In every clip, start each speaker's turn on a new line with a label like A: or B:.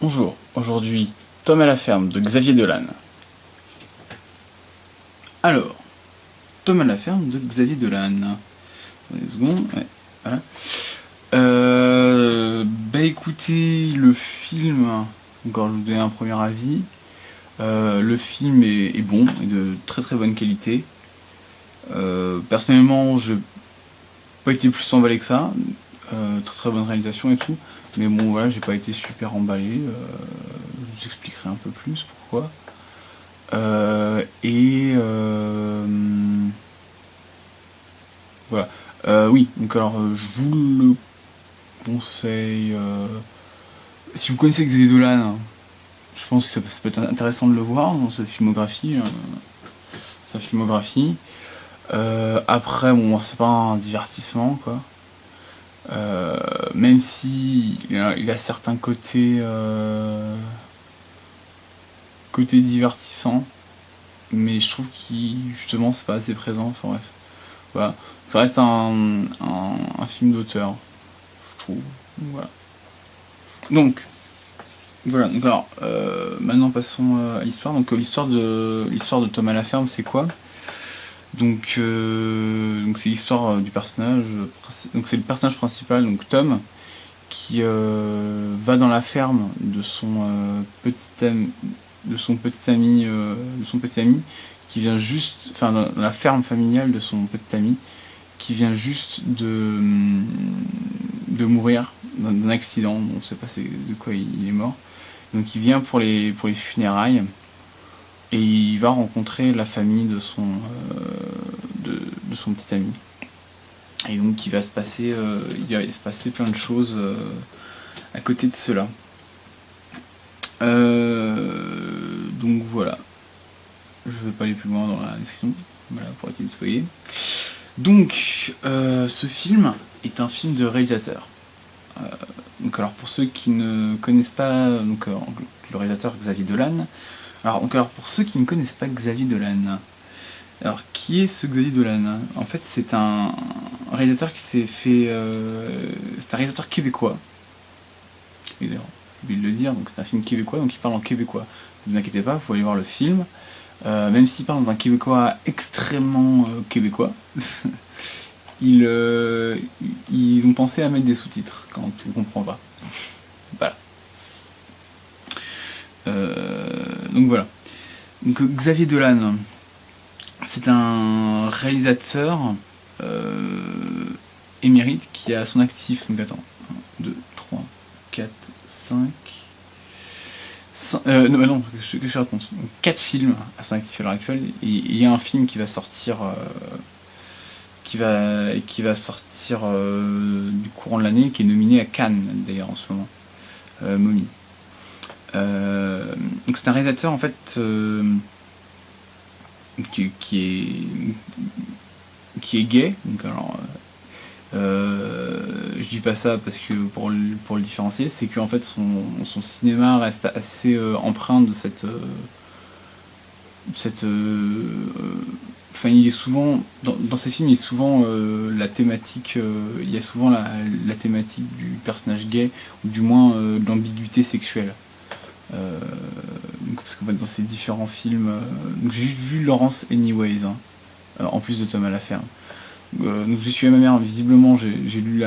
A: Bonjour, aujourd'hui, Tom à la ferme de Xavier Dolan. Alors, Tom à la ferme de Xavier Dolan. Attendez une seconde, ouais, voilà. Écoutez, le film, encore je vous donner un premier avis. Le film est bon, et de très très bonne qualité. Personnellement, je n'ai pas été plus emballé que ça. Très très bonne réalisation et tout. Mais bon, voilà, j'ai pas été super emballé. Je vous expliquerai un peu plus pourquoi. Voilà. Oui, donc alors je vous le conseille. Si vous connaissez Xavier Dolan, je pense que ça peut être intéressant de le voir dans sa filmographie. Après, bon, c'est pas un divertissement, quoi. Même si il a certains côtés divertissants, mais je trouve qu'il justement c'est pas assez présent. Enfin bref, voilà. Ça reste un film d'auteur, je trouve. Voilà. Donc voilà. Donc alors, maintenant passons à l'histoire. Donc l'histoire de Tom à la ferme, c'est quoi? Donc c'est l'histoire du personnage. Donc c'est le personnage principal, donc Tom, qui va dans la ferme de son petit ami qui vient juste, enfin dans la ferme familiale de son petit ami qui vient juste de mourir d'un accident. On ne sait pas de quoi il est mort. Donc il vient pour les funérailles et il va rencontrer la famille de son petit ami. Et donc il va se passer plein de choses à côté de cela. Donc voilà. Je ne vais pas aller plus loin dans la description, voilà, pour être spoilé. Donc ce film est un film de réalisateur. Donc alors pour ceux qui ne connaissent pas donc le réalisateur Xavier Dolan. Alors pour ceux qui ne connaissent pas Xavier Dolan. Alors qui est ce Xavier Dolan? En fait c'est un réalisateur qui s'est fait c'est un réalisateur québécois. Et d'ailleurs, j'ai oublié de le dire, donc c'est un film québécois, donc il parle en québécois. Ne vous inquiétez pas, vous pouvez aller voir le film. Même s'il parle dans un québécois extrêmement québécois, ils ont pensé à mettre des sous-titres quand tu ne comprends pas. Voilà. Donc voilà. Donc Xavier Dolan, c'est un réalisateur émérite qui a à son actif, donc attends, 1, 2, 3, 4, 5... non, que je raconte. 4 films à son actif à l'heure actuelle. Il y a un film qui va sortir du courant de l'année, qui est nominé à Cannes d'ailleurs en ce moment. Mommy. Donc c'est un réalisateur en fait qui est gay. Donc alors je dis pas ça parce que pour le différencier, c'est qu'en fait son cinéma reste assez empreint de enfin il est souvent dans ses films, il y a souvent la thématique il y a souvent la thématique du personnage gay, ou du moins de l'ambiguïté sexuelle. Donc, parce qu'en fait dans ces différents films, donc j'ai juste vu Laurence Anyways, hein, en plus de Tom à la ferme. Donc j'ai suivi ma mère, visiblement j'ai lu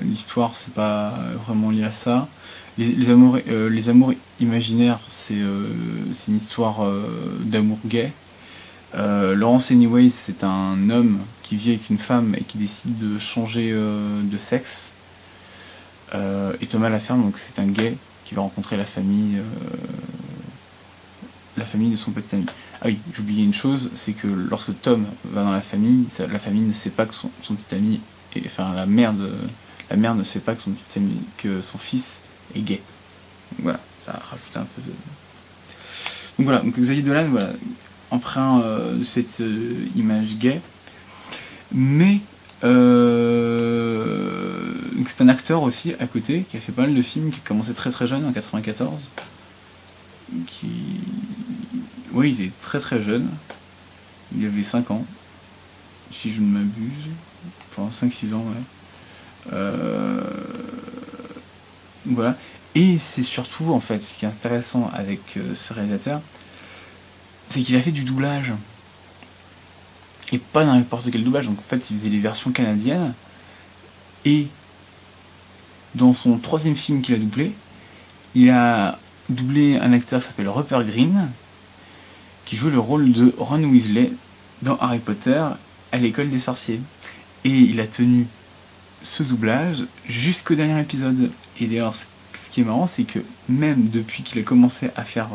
A: l'histoire, c'est pas vraiment lié à ça. Les amours imaginaires, c'est une histoire d'amour gay. Laurence Anyways, c'est un homme qui vit avec une femme et qui décide de changer de sexe. Et Thomas Laferme, donc c'est un gay qui va rencontrer la famille de son petit ami. Ah oui, j'ai oublié une chose, c'est que lorsque Tom va dans la famille ne sait pas que son petit ami, enfin la mère ne sait pas que son fils est gay. Donc voilà, ça a rajouté un peu de... Donc voilà, donc Xavier Dolan, voilà, emprunt de cette image gay, mais c'est un acteur aussi à côté qui a fait pas mal de films, qui a commencé très très jeune en 94, oui, il est très très jeune, il avait 5 ans, si je ne m'abuse, enfin 5-6 ans, ouais. Voilà. Et c'est surtout, en fait, ce qui est intéressant avec ce réalisateur, c'est qu'il a fait du doublage. Et pas n'importe quel doublage, donc en fait il faisait les versions canadiennes, et dans son 3e film qu'il a doublé, il a doublé un acteur qui s'appelle Rupert Green, qui joue le rôle de Ron Weasley dans Harry Potter à l'école des sorciers. Et il a tenu ce doublage jusqu'au dernier épisode. Et d'ailleurs, ce qui est marrant, c'est que même depuis qu'il a commencé à faire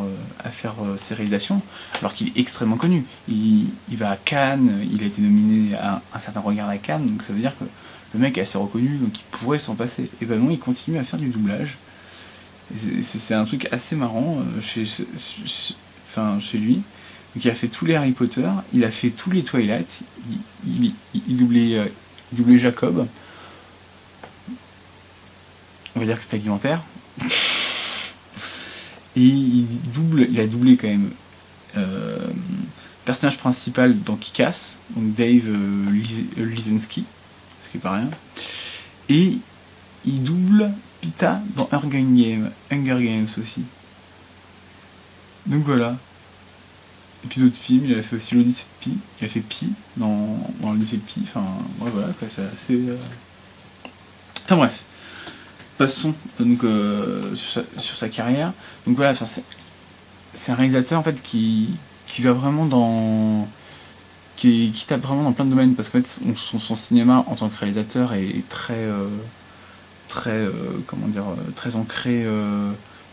A: ses réalisations, alors qu'il est extrêmement connu, il va à Cannes, il a été nominé à un certain regard à Cannes, donc ça veut dire que le mec est assez reconnu, donc il pourrait s'en passer. Et ben non, il continue à faire du doublage. C'est un truc assez marrant chez lui. Donc il a fait tous les Harry Potter, il a fait tous les Twilight, il doublait Jacob. On va dire que c'est alimentaire. Et il a doublé quand même personnage principal dans Kick-Ass, donc Dave Lisinski, ce qui est pas rien. Et il double Pita dans Hunger Games aussi. Donc voilà. Et puis d'autres films, il a fait aussi l'Odyssée de Pi, il a fait Pi dans l'Odyssée de Pi, enfin ouais, voilà, quoi, c'est assez... Enfin bref. Passons donc sur sa carrière. Donc voilà, c'est un réalisateur en fait qui va vraiment dans qui tape vraiment dans plein de domaines, parce qu'en fait son cinéma en tant que réalisateur est très comment dire, très ancré,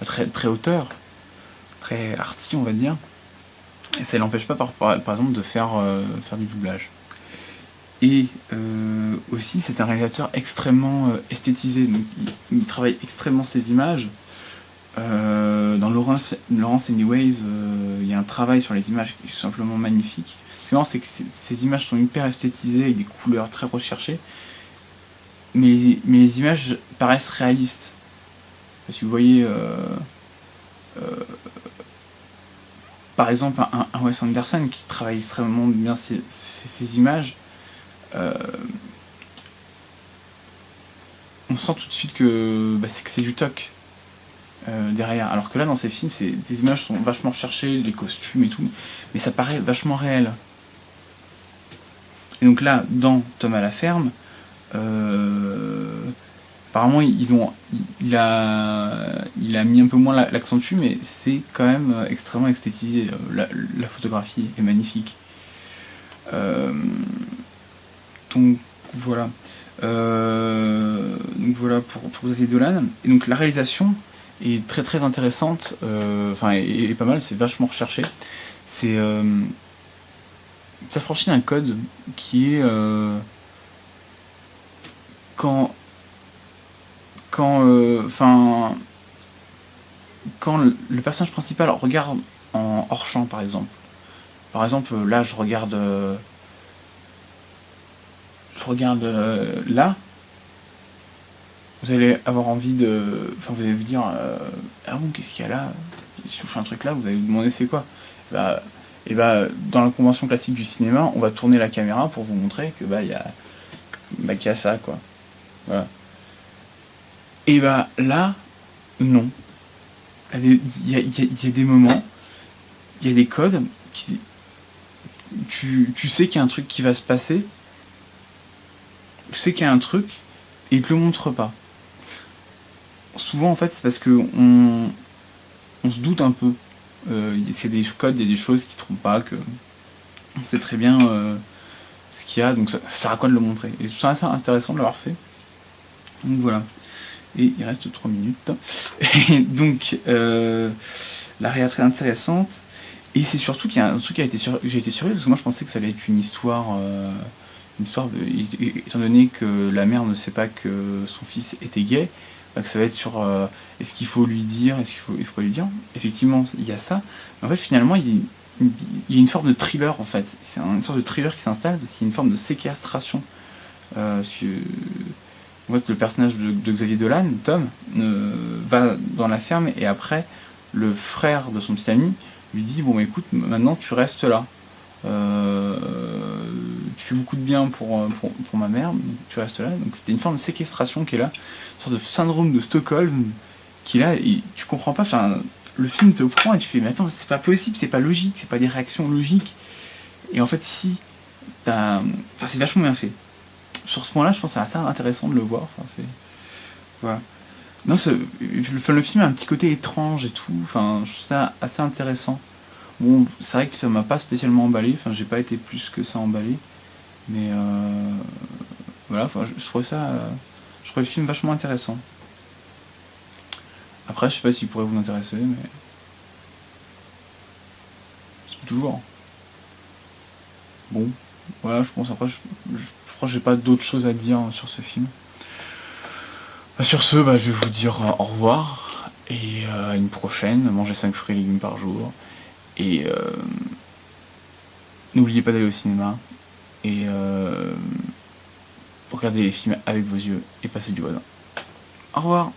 A: très auteur, très arty on va dire. Et ça l'empêche pas par exemple de faire du doublage. Et aussi c'est un réalisateur extrêmement esthétisé, donc il travaille extrêmement ses images. Dans Lawrence Anyways, il y a un travail sur les images qui est tout simplement magnifique. Ce qui est marrant, c'est que ces images sont hyper esthétisées avec des couleurs très recherchées, mais les images paraissent réalistes. Si vous voyez par exemple un Wes Anderson qui travaille extrêmement bien ses images, on sent tout de suite que c'est du toc derrière. Alors que là, dans ces films, les images sont vachement recherchées, les costumes et tout, mais ça paraît vachement réel. Et donc là, dans Tom à la ferme, apparemment il a mis un peu moins l'accent dessus, mais c'est quand même extrêmement esthétisé. La photographie est magnifique. Donc voilà. Donc voilà pour Xavier Dolan. Et donc la réalisation est très très intéressante, est pas mal, c'est vachement recherché. Ça franchit un code qui est quand le personnage principal regarde en hors champ par exemple. Par exemple là je regarde là, vous allez avoir envie vous allez vous dire ah bon, qu'est-ce qu'il y a là, si je touche un truc là, vous allez vous demander c'est quoi. Et dans la convention classique du cinéma, on va tourner la caméra pour vous montrer que qu'il y a ça, quoi. Voilà. Et là, non. Il y a des moments, il y a des codes qui, tu sais qu'il y a un truc qui va se passer, tu sais qu'il y a un truc et il te le montre pas. Souvent en fait c'est parce que on se doute un peu. Il y a des codes, il y a des choses qui ne trompent pas, que on sait très bien ce qu'il y a, donc ça sert à quoi de le montrer. Et je trouve ça assez intéressant de l'avoir fait. Donc voilà. Et il reste 3 minutes. Et donc la réa très intéressante. Et c'est surtout qu'il y a un truc j'ai été surpris, parce que moi je pensais que ça allait être une histoire étant donné que la mère ne sait pas que son fils était gay, que ça va être sur est-ce qu'il faut lui dire, il faut lui dire. Effectivement, il y a ça. Mais en fait, finalement, il y a une forme de thriller, en fait. C'est une sorte de thriller qui s'installe, parce qu'il y a une forme de séquestration. En fait, le personnage de Xavier Dolan, Tom, va dans la ferme, et après, le frère de son petit ami lui dit bon, écoute, maintenant tu restes là. Tu fais beaucoup de bien pour ma mère, donc tu restes là. Donc il y a une forme de séquestration qui est là, une sorte de syndrome de Stockholm qui est là, et tu comprends pas, enfin, le film te prend et tu fais, mais attends, c'est pas possible, c'est pas logique, c'est pas des réactions logiques. Et en fait, si, enfin, c'est vachement bien fait. Sur ce point-là, je pense que c'est assez intéressant de le voir. Enfin, c'est, voilà. Non, le film a un petit côté étrange et tout, enfin, je trouve ça assez intéressant. Bon, c'est vrai que ça m'a pas spécialement emballé, enfin, j'ai pas été plus que ça emballé, mais voilà, enfin, je trouve ça, je trouve le film vachement intéressant. Après, je sais pas s'il pourrait vous intéresser, mais c'est toujours. Bon, voilà, je pense après, je crois que j'ai pas d'autre chose à dire sur ce film. Sur ce, bah, je vais vous dire au revoir et à une prochaine. Mangez 5 fruits et légumes par jour. Et n'oubliez pas d'aller au cinéma et regardez les films avec vos yeux et pas ceux du voisin. Au revoir.